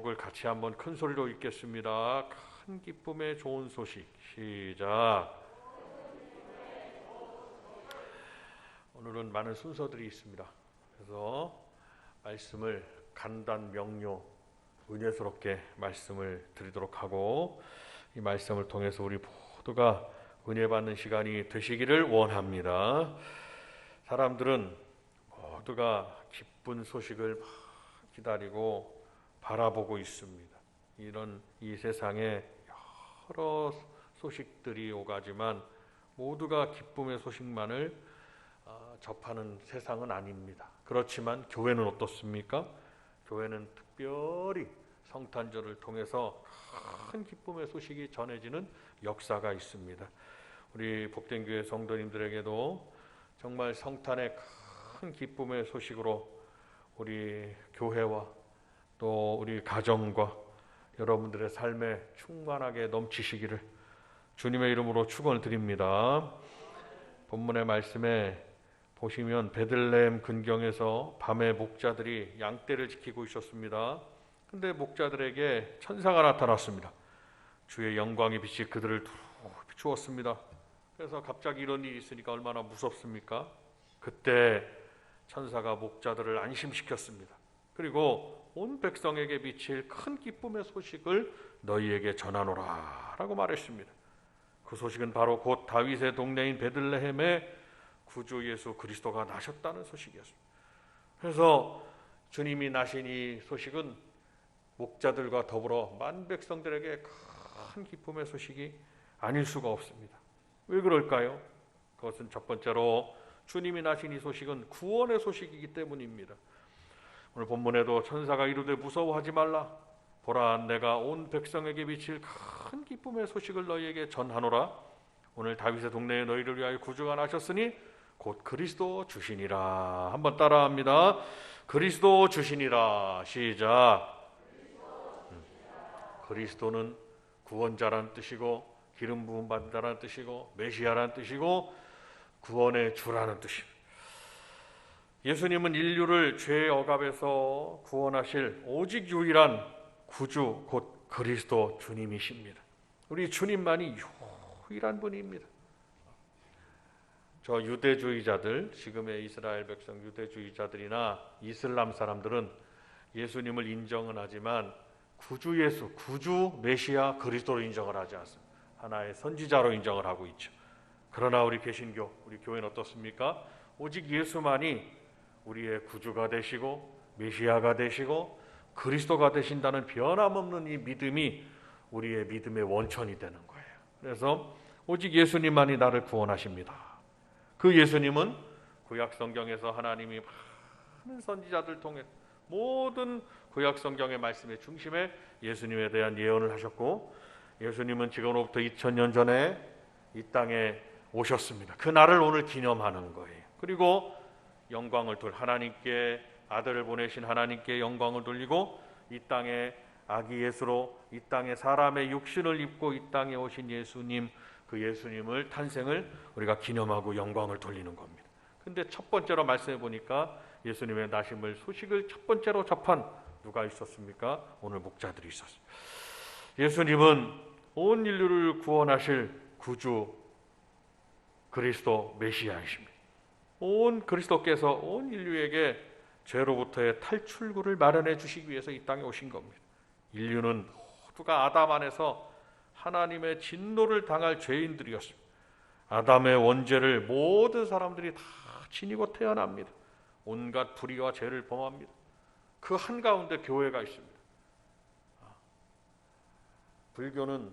제목을 같이 한번 큰 소리로 읽겠습니다. 큰 기쁨의 좋은 소식. 시작. 오늘은 많은 순서들이 있습니다. 그래서 말씀을 간단 명료 은혜스럽게 말씀을 드리도록 하고, 이 말씀을 통해서 우리 모두가 은혜 받는 시간이 되시기를 원합니다. 사람들은 모두가 기쁜 소식을 기다리고 바라보고 있습니다. 이런 이 세상에 여러 소식들이 오가지만 모두가 기쁨의 소식만을 접하는 세상은 아닙니다. 그렇지만 교회는 어떻습니까? 교회는 특별히 성탄절을 통해서 큰 기쁨의 소식이 전해지는 역사가 있습니다. 우리 복된 교회 성도님들에게도 정말 성탄의 큰 기쁨의 소식으로 우리 교회와 또 우리 가정과 여러분들의 삶에 충만하게 넘치시기를 주님의 이름으로 축원을 드립니다. 본문의 말씀에 보시면 베들레헴 근경에서 밤에 목자들이 양떼를 지키고 있었습니다. 근데 목자들에게 천사가 나타났습니다. 주의 영광의 빛이 그들을 비추었습니다. 그래서 갑자기 이런 일이 있으니까 얼마나 무섭습니까? 그때 천사가 목자들을 안심시켰습니다. 그리고 온 백성에게 비칠 큰 기쁨의 소식을 너희에게 전하노라 라고 말했습니다. 그 소식은 바로 곧 다윗의 동네인 베들레헴에 구주 예수 그리스도가 나셨다는 소식이었습니다. 그래서 주님이 나신 이 소식은 목자들과 더불어 만 백성들에게 큰 기쁨의 소식이 아닐 수가 없습니다. 왜 그럴까요? 그것은 첫 번째로 주님이 나신 이 소식은 구원의 소식이기 때문입니다. 오늘 본문에도 천사가 이르되 무서워하지 말라. 보라, 내가 온 백성에게 비칠 큰 기쁨의 소식을 너희에게 전하노라. 오늘 다윗의 동네에 너희를 위하여 구주가 나셨으니 곧 그리스도 주시니라. 한번 따라합니다. 그리스도 주시니라. 시작. 그리스도는 구원자라는 뜻이고 기름 부음 받은 자라는 뜻이고 메시아라는 뜻이고 구원의 주라는 뜻입니다. 예수님은 인류를 죄의 억압에서 구원하실 오직 유일한 구주 곧 그리스도 주님이십니다. 우리 주님만이 유일한 분입니다. 저 유대주의자들, 지금의 이스라엘 백성 유대주의자들이나 이슬람 사람들은 예수님을 인정은 하지만 구주 예수, 구주 메시아 그리스도로 인정을 하지 않습니다. 하나의 선지자로 인정을 하고 있죠. 그러나 우리 개신교, 우리 교회는 어떻습니까? 오직 예수만이 우리의 구주가 되시고 메시아가 되시고 그리스도가 되신다는 변함없는 이 믿음이 우리의 믿음의 원천이 되는 거예요. 그래서 오직 예수님만이 나를 구원하십니다. 그 예수님은 구약 성경에서 하나님이 많은 선지자들 통해 모든 구약 성경의 말씀의 중심에 예수님에 대한 예언을 하셨고, 예수님은 지금으로부터 2000년 전에 이 땅에 오셨습니다. 그 날을 오늘 기념하는 거예요. 그리고 영광을 하나님께 아들을 보내신 하나님께 영광을 돌리고 이 땅에 아기 예수로 이 땅에 사람의 육신을 입고 이 땅에 오신 예수님, 그 예수님을 탄생을 우리가 기념하고 영광을 돌리는 겁니다. 근데 첫 번째로 말씀해 보니까 예수님의 나심을 소식을 첫 번째로 접한 누가 있었습니까? 오늘 목자들이 있었어요. 예수님은 온 인류를 구원하실 구주 그리스도 메시아이십니다. 온 그리스도께서 온 인류에게 죄로부터의 탈출구를 마련해 주시기 위해서 이 땅에 오신 겁니다. 인류는 모두가 아담 안에서 하나님의 진노를 당할 죄인들이었습니다. 아담의 원죄를 모든 사람들이 다 지니고 태어납니다. 온갖 불의와 죄를 범합니다. 그 한가운데 교회가 있습니다. 불교는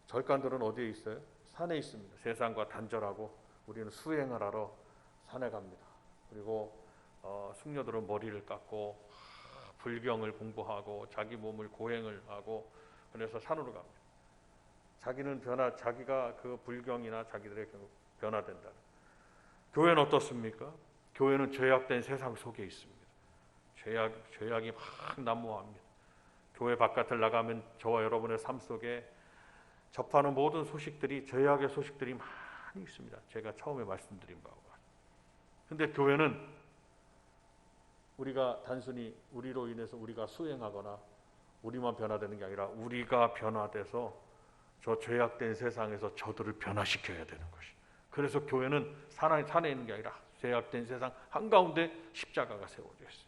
절간들은 어디에 있어요? 산에 있습니다. 세상과 단절하고 우리는 수행을 하러 산에 갑니다. 그리고 숙녀들은 머리를 깎고 불경을 공부하고 자기 몸을 고행을 하고 그래서 산으로 갑니다. 자기는 자기가 그 불경이나 자기들의 변화된다. 교회는 어떻습니까? 교회는 죄악된 세상 속에 있습니다. 죄악이 막 난무합니다. 교회 바깥을 나가면 저와 여러분의 삶 속에 접하는 모든 소식들이 죄악의 소식들이 많이 있습니다. 제가 처음에 말씀드린 바와. 근데 교회는 우리가 단순히 우리로 인해서 우리가 수행하거나 우리만 변화되는 게 아니라 우리가 변화돼서 저 죄악된 세상에서 저들을 변화시켜야 되는 것이. 그래서 교회는 산에 있는 게 아니라 죄악된 세상 한가운데 십자가가 세워져 있어요.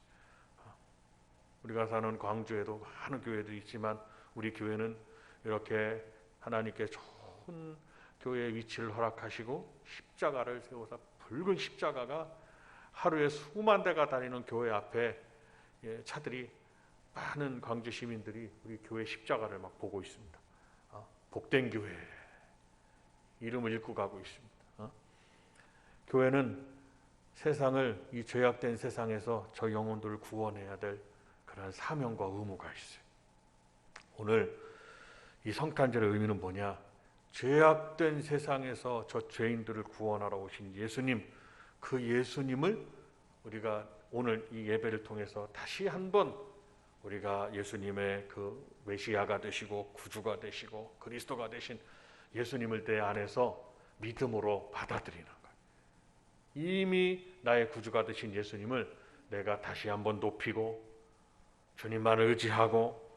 우리가 사는 광주에도 많은 교회들이 있지만 우리 교회는 이렇게 하나님께 좋은 교회의 위치를 허락하시고 십자가를 세워서 붉은 십자가가 하루에 수만 대가 다니는 교회 앞에 차들이 많은 광주 시민들이 우리 교회 십자가를 막 보고 있습니다. 복된 교회 이름을 읽고 가고 있습니다. 교회는 세상을 이 죄악된 세상에서 저 영혼들을 구원해야 될 그런 사명과 의무가 있어요. 오늘 이 성탄절의 의미는 뭐냐? 죄악된 세상에서 저 죄인들을 구원하러 오신 예수님, 그 예수님을 우리가 오늘 이 예배를 통해서 다시 한번 우리가 예수님의 그 메시아가 되시고 구주가 되시고 그리스도가 되신 예수님을 내 안에서 믿음으로 받아들이는 거예요. 이미 나의 구주가 되신 예수님을 내가 다시 한번 높이고 주님만을 의지하고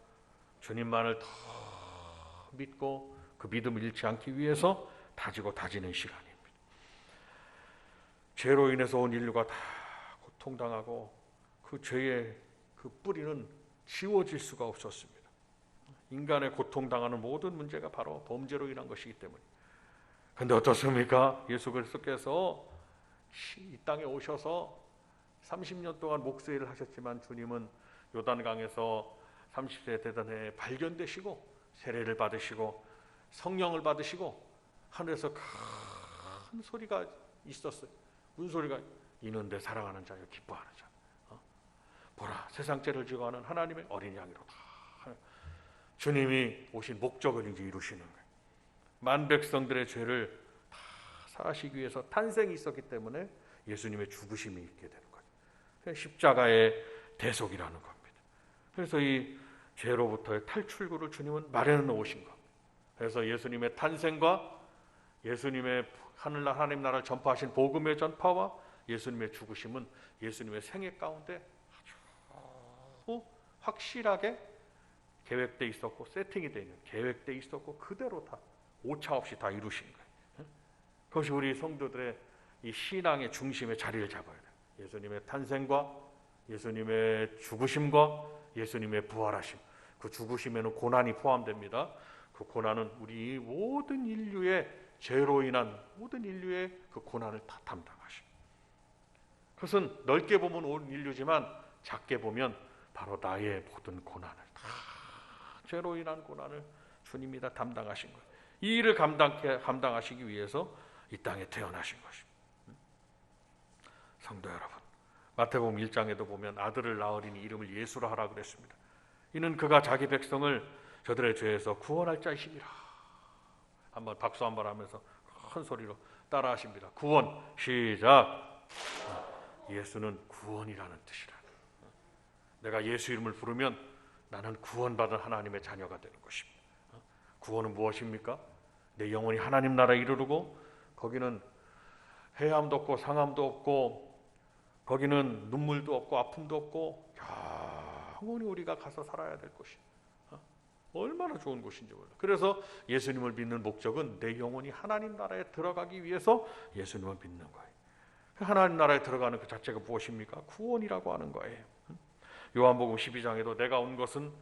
주님만을 더 믿고 그 믿음을 잃지 않기 위해서 다지고 다지는 시간입니다. 죄로 인해서 온 인류가 다 고통당하고 그 죄의 그 뿌리는 지워질 수가 없었습니다. 인간의 고통당하는 모든 문제가 바로 범죄로 인한 것이기 때문에. 그런데 어떻습니까? 예수 그리스도께서 이 땅에 오셔서 30년 동안 목수일을 하셨지만 주님은 요단강에서 30세 되던 해에 발견되시고 세례를 받으시고 성령을 받으시고 하늘에서 큰 소리가 있었어요. 무슨 소리가? 이는 내 사랑하는 자여 기뻐하는 자. 보라 세상 죄를 지고 하는 하나님의 어린 양이로다. 주님이 오신 목적을 이제 이루시는 거예요. 만 백성들의 죄를 다 사하시기 위해서 탄생이 있었기 때문에 예수님의 죽으심이 있게 되는 거예요. 십자가의 대속이라는 겁니다. 그래서 이 죄로부터의 탈출구를 주님은 마련해 놓으신 겁니다. 그래서 예수님의 탄생과 예수님의 하늘나라 하나님 나라를 전파하신 복음의 전파와 예수님의 죽으심은 예수님의 생애 가운데 아주 확실하게 계획되어 있었고 세팅이 되어 있는 계획되어 있었고 그대로 다 오차 없이 다 이루신 거예요. 그것이 우리 성도들의 이 신앙의 중심에 자리를 잡아야 돼요. 예수님의 탄생과 예수님의 죽으심과 예수님의 부활하심. 그 죽으심에는 고난이 포함됩니다. 그 고난은 우리 모든 인류의 죄로 인한 모든 인류의 그 고난을 다 담당하심. 그것은 넓게 보면 온 인류지만 작게 보면 바로 나의 모든 고난을 다 죄로 인한 고난을 주님이 다 담당하신 거예요. 이 일을 감당하시기 위해서 이 땅에 태어나신 것입니다. 성도 여러분, 마태복음 1장에도 보면 아들을 낳으리니 이름을 예수라 하라 그랬습니다. 이는 그가 자기 백성을 저들의 죄에서 구원할 자이심이라. 한번 박수 한번 하면서 큰 소리로 따라하십니다. 구원 시작. 예수는 구원이라는 뜻이라. 내가 예수 이름을 부르면 나는 구원받은 하나님의 자녀가 되는 것입니다. 구원은 무엇입니까? 내 영혼이 하나님 나라에 이르르고 거기는 해함도 없고 상함도 없고 거기는 눈물도 없고 아픔도 없고 영원히 우리가 가서 살아야 될 곳이 얼마나 좋은 곳인지 몰라요. 그래서 예수님을 믿는 목적은 내 영혼이 하나님 나라에 들어가기 위해서 예수님을 믿는 거예요. 하나님 나라에 들어가는 그 자체가 무엇입니까? 구원이라고 하는 거예요. 요한복음 12장에도 내가 온 것은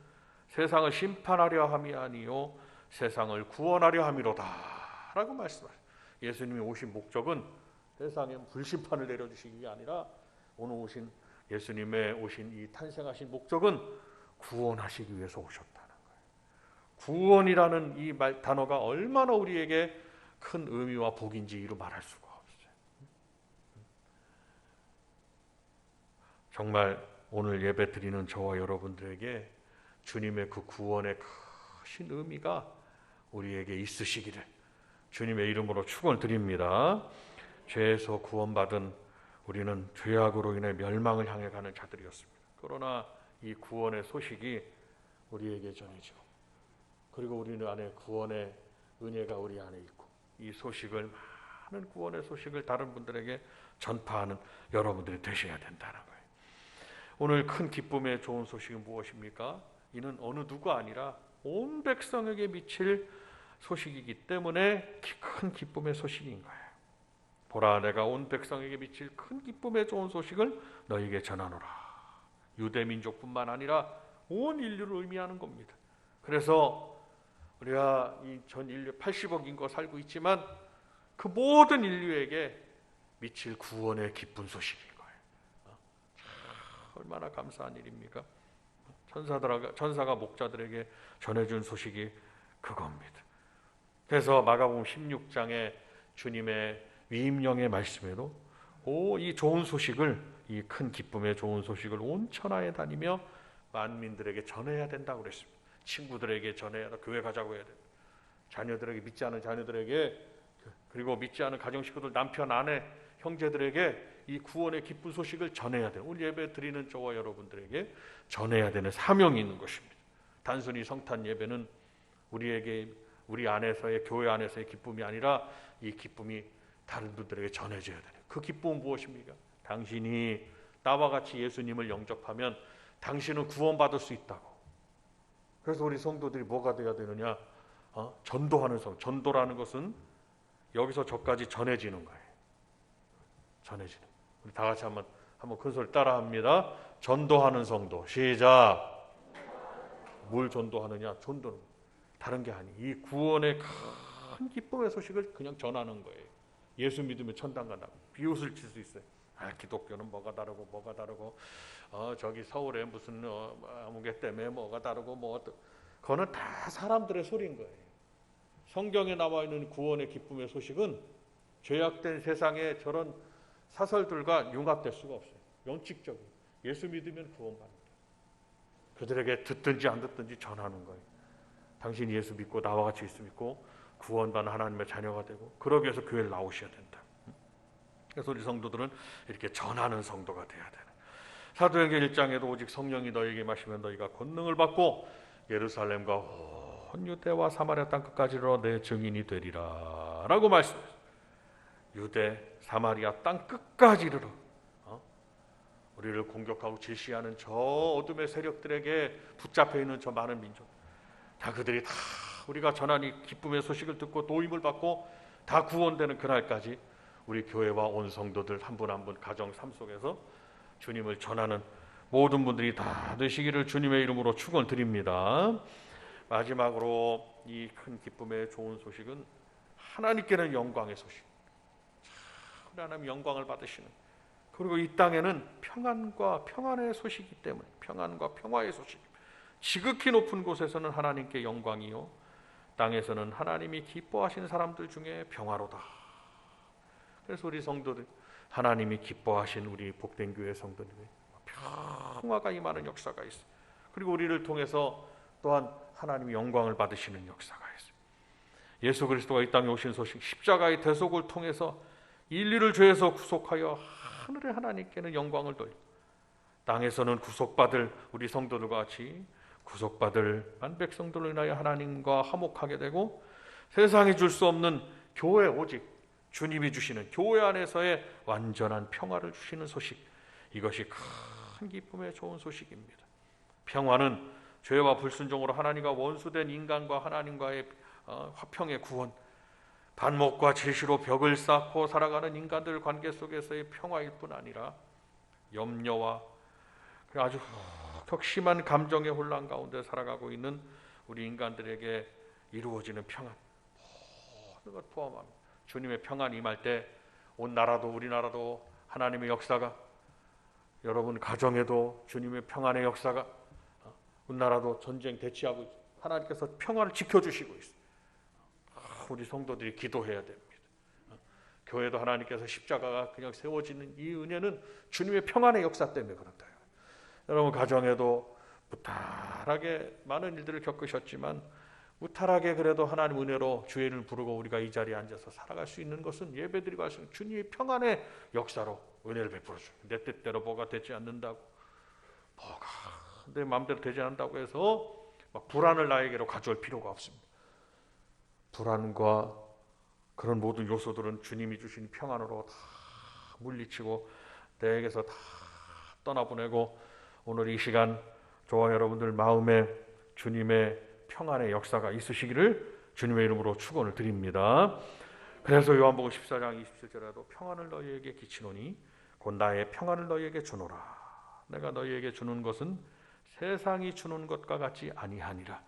세상을 심판하려 함이 아니요 세상을 구원하려 함이로다 라고 말씀하셨어요. 예수님이 오신 목적은 세상에 불심판을 내려주시기 아니라 오늘 오신 예수님의 오신 이 탄생하신 목적은 구원하시기 위해서 오셨다는 거예요. 구원이라는 이 단어가 얼마나 우리에게 큰 의미와 복인지 이루 말할 수가 없어요. 정말 오늘 예배 드리는 저와 여러분들에게 주님의 그 구원의 크신 의미가 우리에게 있으시기를 주님의 이름으로 축원을 드립니다. 죄에서 구원받은 우리는 죄악으로 인해 멸망을 향해 가는 자들이었습니다. 그러나 이 구원의 소식이 우리에게 전해지고 그리고 우리는 안에 구원의 은혜가 우리 안에 있고 이 소식을 많은 구원의 소식을 다른 분들에게 전파하는 여러분들이 되셔야 된다는 거예요. 오늘 큰 기쁨의 좋은 소식은 무엇입니까? 이는 어느 누가 아니라 온 백성에게 미칠 소식이기 때문에 큰 기쁨의 소식인 거예요. 보라, 내가 온 백성에게 미칠 큰 기쁨의 좋은 소식을 너희에게 전하노라. 유대 민족뿐만 아니라 온 인류를 의미하는 겁니다. 그래서 우리가 이 전 인류 80억 인구가 살고 있지만 그 모든 인류에게 미칠 구원의 기쁜 소식인 거예요. 얼마나 감사한 일입니까? 천사가 목자들에게 전해준 소식이 그겁니다. 그래서 마가복음 16장에 주님의 위임령의 말씀에도 이 좋은 소식을, 이 큰 기쁨의 좋은 소식을 온 천하에 다니며 만민들에게 전해야 된다고 그랬습니다. 친구들에게 전해야, 교회 가자고 해야 됩니다. 자녀들에게, 믿지 않은 자녀들에게, 그리고 믿지 않은 가정식구들, 남편, 아내, 형제들에게 이 구원의 기쁜 소식을 전해야 돼요. 오늘 예배 드리는 저와 여러분들에게 전해야 되는 사명이 있는 것입니다. 단순히 성탄 예배는 우리 안에서의, 교회 안에서의 기쁨이 아니라 이 기쁨이 다른 분들에게 전해져야 돼요. 그 기쁨은 무엇입니까? 당신이 나와 같이 예수님을 영접하면 당신은 구원받을 수 있다고. 그래서 우리 성도들이 뭐가 되어야 되느냐? 전도하는 성. 전도라는 것은 여기서 저까지 전해지는 거예요. 전해지는. 우리 다 같이 한번 큰 소리 따라합니다. 전도하는 성도. 시작. 뭘 전도하느냐? 전도는 다른 게 아니. 이 구원의 큰 기쁨의 소식을 그냥 전하는 거예요. 예수 믿으면 천당 간다고 비웃을 칠 수 있어요. 기독교는 뭐가 다르고 저기 서울에 무슨 아무개 때문에 뭐가 다르고 그거는 다 사람들의 소리인 거예요. 성경에 나와 있는 구원의 기쁨의 소식은 죄악된 세상에 저런 사설들과 융합될 수가 없어요. 원칙적으로 예수 믿으면 구원받는다. 그들에게 듣든지 안 듣든지 전하는 거예요. 당신이 예수 믿고 나와 같이 예수 믿고 구원받는 하나님의 자녀가 되고, 그러기 위해서 교회를 나오셔야 된다. 그래서 우리 성도들은 이렇게 전하는 성도가 돼야 되는. 사도행전 1장에도 오직 성령이 너희에게 임하시면 너희가 권능을 받고 예루살렘과 온 유대와 사마리아 땅 끝까지로 내 증인이 되리라 라고 말씀했어요. 유대, 사마리아 땅 끝까지 이르러 우리를 공격하고 질시하는 저 어둠의 세력들에게 붙잡혀 있는 저 많은 민족, 다 그들이 다 우리가 전한 이 기쁨의 소식을 듣고 도임을 받고 다 구원되는 그날까지 우리 교회와 온 성도들 한 분 한 분 가정 삶 속에서 주님을 전하는 모든 분들이 다 되시기를 주님의 이름으로 축원드립니다. 마지막으로 이 큰 기쁨의 좋은 소식은 하나님께는 영광의 소식. 하나님 영광을 받으시는, 그리고 이 땅에는 평안과 평안의 소식이기 때문에 평안과 평화의 소식. 지극히 높은 곳에서는 하나님께 영광이요, 땅에서는 하나님이 기뻐하시는 사람들 중에 평화로다. 그래서 우리 성도들, 하나님이 기뻐하신 우리 복된 교회 성도들이 평화가 임하는 역사가 있어요. 그리고 우리를 통해서 또한 하나님이 영광을 받으시는 역사가 있어요. 예수 그리스도가 이 땅에 오신 소식, 십자가의 대속을 통해서 인류를 죄에서 구속하여 하늘의 하나님께는 영광을 돌리고, 땅에서는 구속받을 우리 성도들과 같이 구속받을 만 백성들로 인하여 하나님과 화목하게 되고, 세상이 줄 수 없는 교회, 오직 주님이 주시는 교회 안에서의 완전한 평화를 주시는 소식, 이것이 큰 기쁨의 좋은 소식입니다. 평화는 죄와 불순종으로 하나님과 원수된 인간과 하나님과의 화평의 구원, 반목과 질시로 벽을 쌓고 살아가는 인간들 관계 속에서의 평화일 뿐 아니라 염려와 아주 격심한 감정의 혼란 가운데 살아가고 있는 우리 인간들에게 이루어지는 평안, 모든 것 포함합니다. 주님의 평안이 임할 때 온 나라도 우리나라도 하나님의 역사가, 여러분 가정에도 주님의 평안의 역사가, 온 나라도 전쟁 대치하고 하나님께서 평안을 지켜주시고 있어요. 우리 성도들이 기도해야 됩니다. 교회도 하나님께서 십자가가 그냥 세워지는 이 은혜는 주님의 평안의 역사 때문에 그렇다. 여러분 가정에도 무탈하게 많은 일들을 겪으셨지만 무탈하게 그래도 하나님 은혜로 주의 이름을 부르고 우리가 이 자리에 앉아서 살아갈 수 있는 것은 예배드리고 할 수 있는 주님의 평안의 역사로 은혜를 베풀어 줍니다. 내 뜻대로 뭐가 되지 않는다고, 뭐가 내 마음대로 되지 않는다고 해서 막 불안을 나에게로 가져올 필요가 없습니다. 불안과 그런 모든 요소들은 주님이 주신 평안으로 다 물리치고 내게서 다 떠나보내고, 오늘 이 시간 저와 여러분들 마음에 주님의 평안의 역사가 있으시기를 주님의 이름으로 축원을 드립니다. 그래서 요한복음 14장 27절에도 평안을 너희에게 끼치노니 곧 나의 평안을 너희에게 주노라. 내가 너희에게 주는 것은 세상이 주는 것과 같지 아니하니라.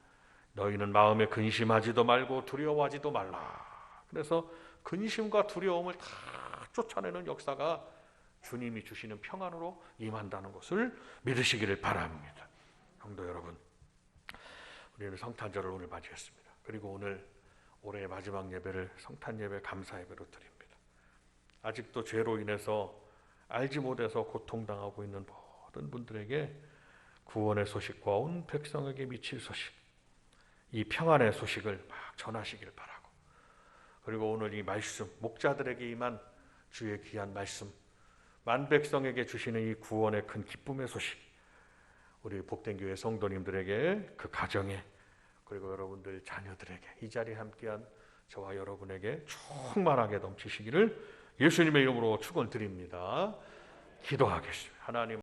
너희는 마음에 근심하지도 말고 두려워하지도 말라. 그래서 근심과 두려움을 다 쫓아내는 역사가 주님이 주시는 평안으로 임한다는 것을 믿으시기를 바랍니다. 성도 여러분, 우리는 성탄절을 오늘 맞이했습니다. 그리고 오늘 올해의 마지막 예배를 성탄 예배 감사 예배로 드립니다. 아직도 죄로 인해서 알지 못해서 고통당하고 있는 모든 분들에게 구원의 소식과 온 백성에게 미칠 소식, 이 평안의 소식을 막 전하시기를 바라고, 그리고 오늘 이 말씀, 목자들에게 임한 주의 귀한 말씀, 만 백성에게 주시는 이 구원의 큰 기쁨의 소식, 우리 복된 교회 성도님들에게, 그 가정에, 그리고 여러분들 자녀들에게, 이 자리에 함께한 저와 여러분에게 충만하게 넘치시기를 예수님의 이름으로 축원드립니다. 기도하겠습니다. 하나님,